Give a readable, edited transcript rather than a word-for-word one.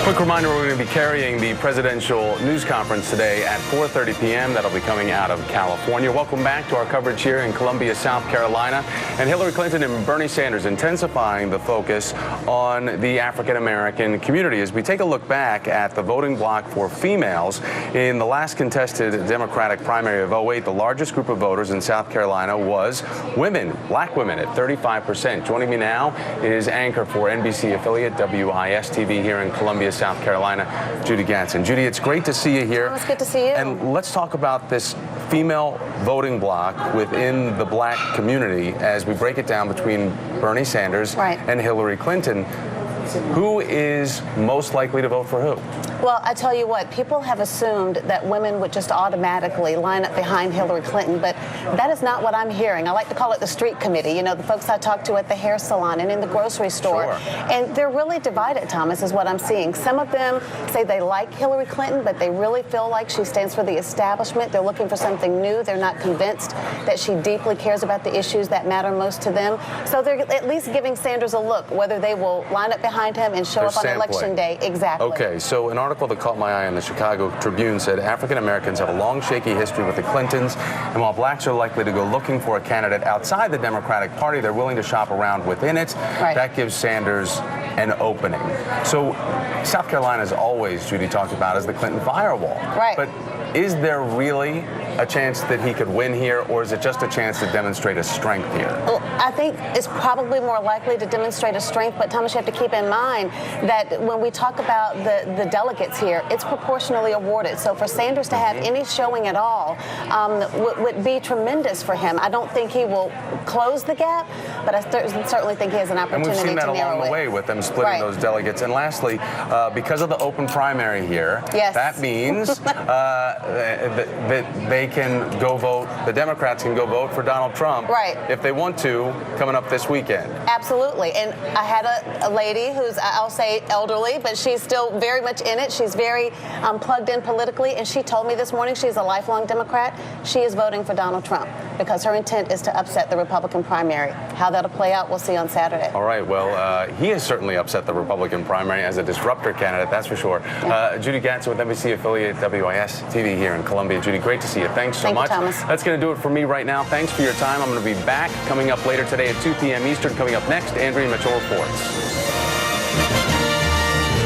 Quick reminder, we're going to be carrying the presidential news conference today at 4:30 p.m. That'll be coming out of California. Welcome back to our coverage here in Columbia, South Carolina. And Hillary Clinton and Bernie Sanders intensifying the focus on the African-American community. As we take a look back at the voting bloc for females in the last contested Democratic primary of 08, the largest group of voters in South Carolina was women, black women at 35%. Joining me now is anchor for NBC affiliate WIS-TV here in Columbia, South Carolina, Judi MSNBC. Judi, it's great to see you here. Oh, it's good to see you. And let's talk about this female voting bloc within the black community as we break it down between Bernie Sanders and Hillary Clinton. Who is most likely to vote for who? Well, I tell you what, people have assumed that women would just automatically line up behind Hillary Clinton, but that is not what I'm hearing. I like to call it the street committee, you know, the folks I talk to at the hair salon and in the grocery store. Sure. And they're really divided, Thomas, is what I'm seeing. Some of them say they like Hillary Clinton, but they really feel like she stands for the establishment. They're looking for something new. They're not convinced that she deeply cares about the issues that matter most to them. So they're at least giving Sanders a look, whether they will line up behind him and show up on Election Day. Exactly. Okay, so an article that caught my eye in the Chicago Tribune said African Americans have a long, shaky history with the Clintons, and while blacks are likely to go looking for a candidate outside the Democratic Party, they're willing to shop around within it. That gives Sanders an opening. So South Carolina has always, Judi talked about, as the Clinton firewall. But is there really a chance that he could win here, or is it just a chance to demonstrate a strength here? Well, I think it's probably more likely to demonstrate a strength, but Thomas, you have to keep in mind that when we talk about the delegates here, it's proportionally awarded. So for Sanders to have any showing at all would be tremendous for him. I don't think he will close the gap, but I certainly think he has an opportunity to narrow it. And we've seen that along the way with them splitting those delegates. And lastly, because of the open primary here, that means that they can go vote, the Democrats can go vote for Donald Trump if they want to, coming up this weekend. Absolutely. And I had a lady who's, I'll say elderly, but she's still very much in it. She's very plugged in politically, and she told me this morning she's a lifelong Democrat. She is voting for Donald Trump because her intent is to upset the Republican primary. How that'll play out, we'll see on Saturday. All right. Well, he has certainly upset the Republican primary as a disruptor candidate, that's for sure. Judi MSNBC with NBC affiliate WIS-TV here in Columbia. Judi, great to see you. Thanks so much. Thomas. That's going to do it for me right now. Thanks for your time. I'm going to be back coming up later today at 2 p.m. Eastern. Coming up next, Andrea Mitchell reports.